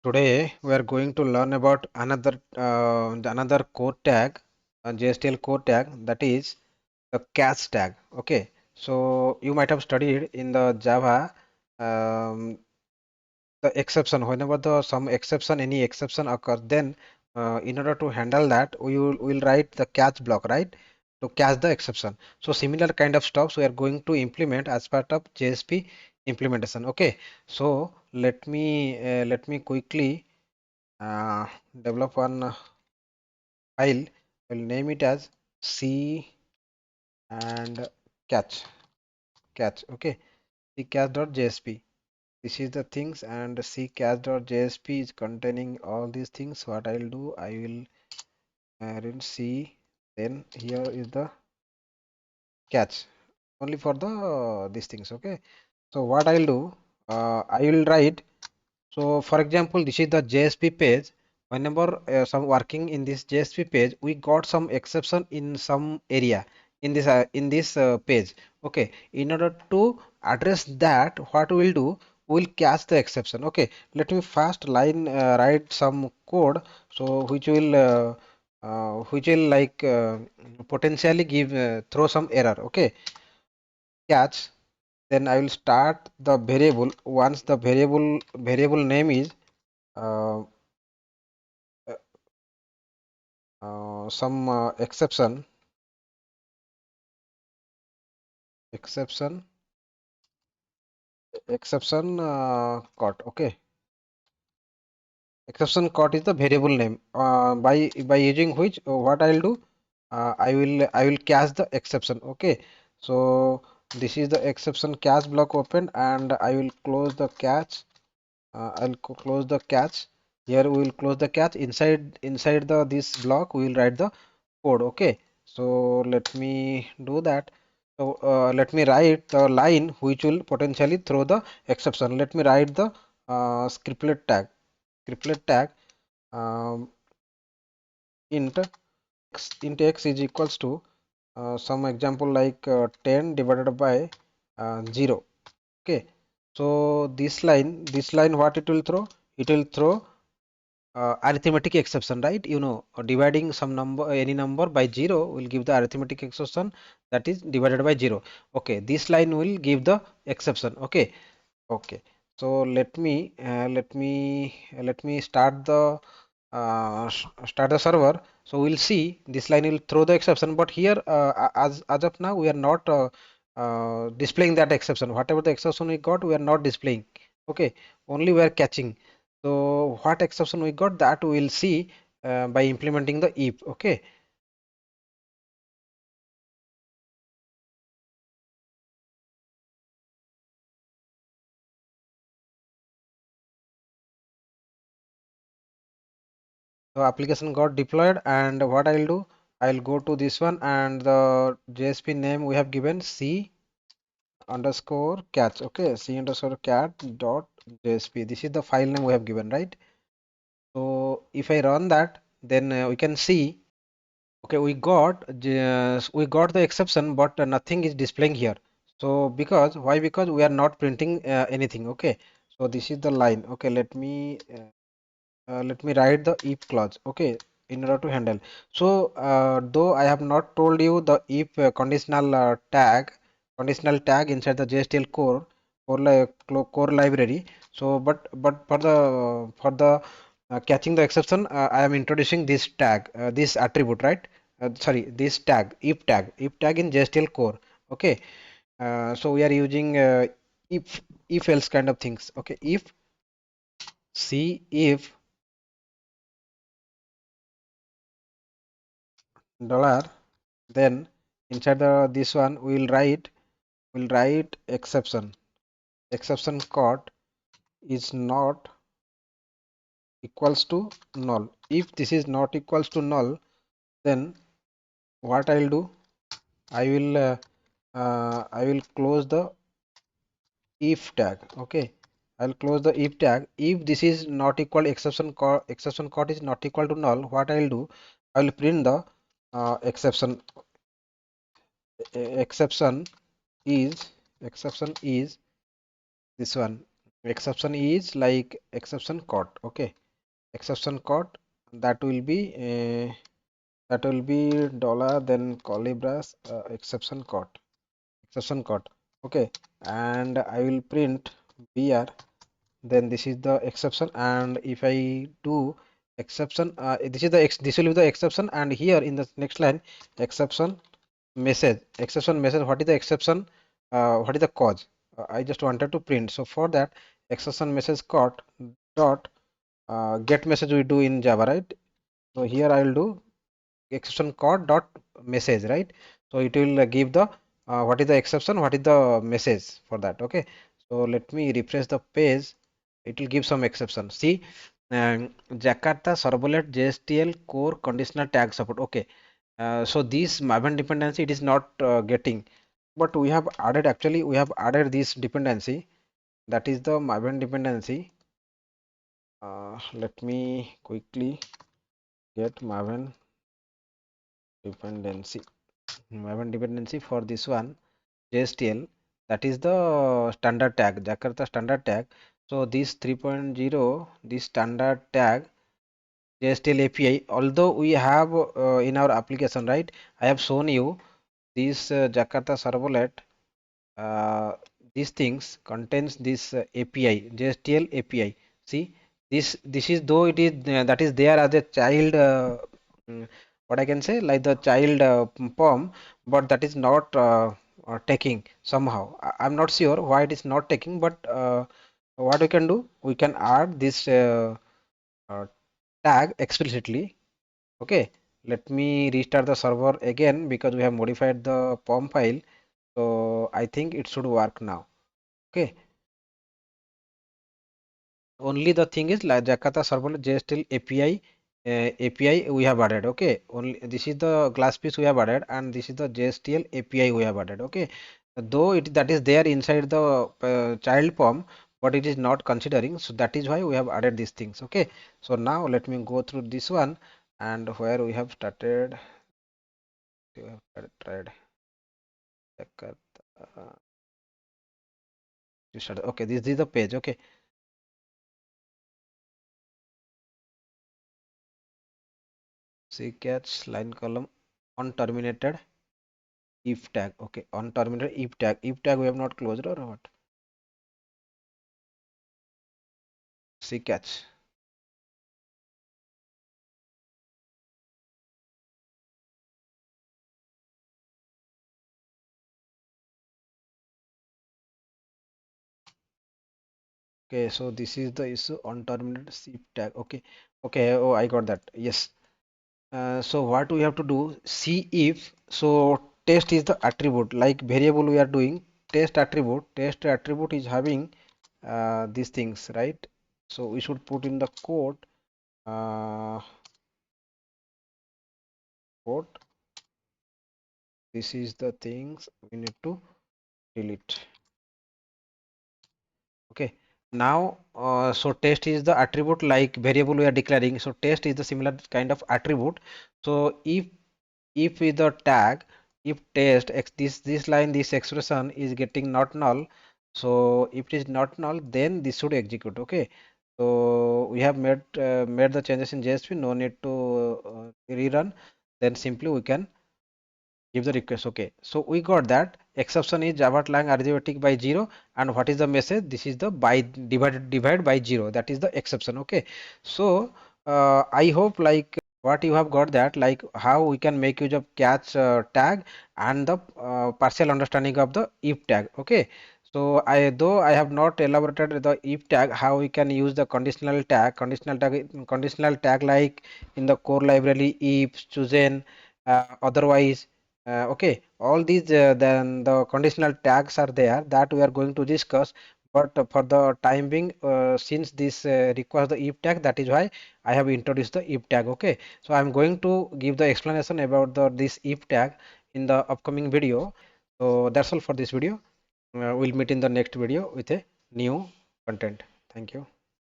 Today we are going to learn about another core tag, JSTL core tag, that is the catch tag. Okay, so you might have studied in the Java um, the exception. Whenever some exception, any exception occurs, then in order to handle that, we will write the catch block, right, to catch the exception. So similar kind of stuffs we are going to implement as part of JSP implementation. Okay, so let me quickly uh, develop one file. We'll name it as C and catch. Okay, ccatch.jsp. This is the things, and ccatch.jsp is containing all these things. What I'll do, I will in C, then here is the catch only for the these things. Okay, so what I'll do, I will write. So for example, this is the JSP page. Whenever some working in this JSP page, we got some exception in some area in this page. Okay, in order to address that, what we will do, we will catch the exception. Okay, let me first line write some code, so which will like potentially give throw some error. Okay, catch. Then I will start the variable once the variable name is uh, some exception exception caught. Okay, exception caught is the variable name by using which what I'll do, I will catch the exception. Okay, so this is the exception catch block open, and I will close the catch. Close the catch. Here we will close the catch. Inside the this block we will write the code. Okay, so let me do that. So let me write the line which will potentially throw the exception. Let me write the scriptlet tag um, int x is equals to some example like 10 divided by 0. Okay, so this line what it will throw, it will throw arithmetic exception, right? Dividing some number, any number by 0 will give the arithmetic exception, that is divided by 0. Okay, this line will give the exception. Okay, okay, so let me start the server. So we'll see this line will throw the exception, but here as of now we are not displaying that exception. Whatever the exception we got, we are not displaying. Okay, only we are catching. So what exception we got, that we will see by implementing the if. Okay, so application got deployed, and what I'll do, I'll go to this one, and the JSP name we have given C underscore catch. Okay, C underscore cat dot JSP. This is the file name we have given, right? So if I run that, then we can see. Okay, we got the exception, but nothing is displaying here. So because why? Because we are not printing anything. Okay, so this is the line. Okay, let me write the if clause. Okay, in order to handle. So though I have not told you the if conditional tag inside the JSTL core library. So but for the catching the exception, I am introducing this tag, this attribute, right? Sorry, this if tag in JSTL core. Okay, so we are using if else kind of things. Okay, if dollar, then inside this one we'll write exception caught is not equals to null. If this is not equals to null, then what I'll do, I will close the if tag. Okay, I'll close the if tag. If this is not equal, exception caught is not equal to null, what I'll do, I'll print the exception is exception is this one. exception is like exception caught. Okay, exception caught, that will be dollar then colibras exception caught, exception caught. Okay, and I will print br, then this is the exception, and if I do exception, this is the this will be the exception, and here in the next line exception message, exception message, what is the exception, what is the cause, I just wanted to print. So for that, exception message caught dot get message we do in Java, right? So here I will do exception caught dot message, right? So it will give the what is the exception, what is the message for that. Okay, so let me refresh the page, it will give some exception. See, Jakarta servlet JSTL core conditional tag support. Okay, so this Maven dependency it is not getting, but we have added, actually we have added this dependency, that is the Maven dependency. Let me quickly get dependency Maven dependency for this one JSTL, that is the standard tag, Jakarta standard tag. So this 3.0, this standard tag JSTL API, although we have in our application, right? I have shown you this Jakarta servlet, uh, these things contains this API, JSTL API. See, this is, though it is that is there as a child, mm, what I can say, like the child POM, but that is not taking somehow. I'm not sure why it is not taking, but what we can do, we can add this uh, tag explicitly. Okay, let me restart the server again because we have modified the POM file. So I think it should work now. Okay, only the thing is like Jakarta servlet JSTL API we have added. Okay, only this is the glass piece we have added, and this is the JSTL API we have added. Okay, though it that is there inside the child POM, but it is not considering. So that is why we have added these things. Okay, so now let me go through this one, and where we have started, we have tried Jakarta. Okay, this is the page. Okay, see catch line column on terminated if tag. Okay, on terminated if tag we have not closed or what? See catch. Okay, so this is the issue on terminated if tag. Okay, okay, oh I got that. Yes. So what we have to do, see if, so test is the attribute, like variable we are doing test attribute is having these things, right? So we should put in the code uh, code, this is the things we need to delete. Okay, now so test is the attribute, like variable we are declaring, so test is the similar kind of attribute. So if with the tag, if test this line, this expression is getting not null, so if it is not null, then this should execute. Okay, so we have made the changes in JSP, no need to rerun, then simply we can give the request. Okay, so we got that exception is java lang arithmetic by 0, and what is the message, this is the by divide by 0, that is the exception. Okay, so I hope like what you have got, that like how we can make use of catch tag and the partial understanding of the if tag. Okay, so though I have not elaborated the if tag, how we can use the conditional tag like in the core library, if chosen, otherwise, okay, all these then the conditional tags are there that we are going to discuss, but for the time being, since this requires the if tag, that is why I have introduced the if tag. Okay, so I am going to give the explanation about the this if tag in the upcoming video. So that's all for this video. We'll meet in the next video with a new content. Thank you.